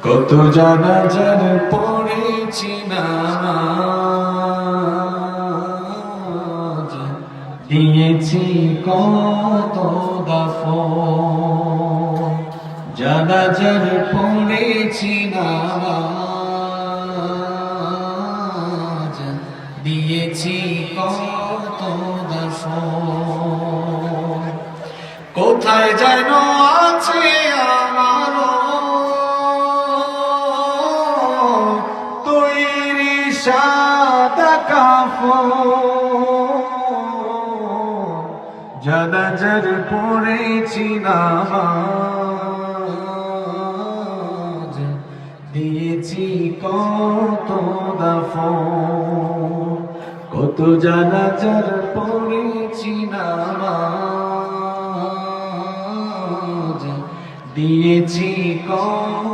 কত জানাজার পড়েছি নামাজ, দিয়েছি কত দাফন। জানাজার পড়েছি নামাজ, দিয়েছি কত দাফন। কোথায় যেন আছে আমার তৈরি সাদা কাফন। জানাজার পড়েছি নামাজ, দিয়েছি কত দাফন। কত জানাজার পড়েছি নামাজ, দিয়েছি কত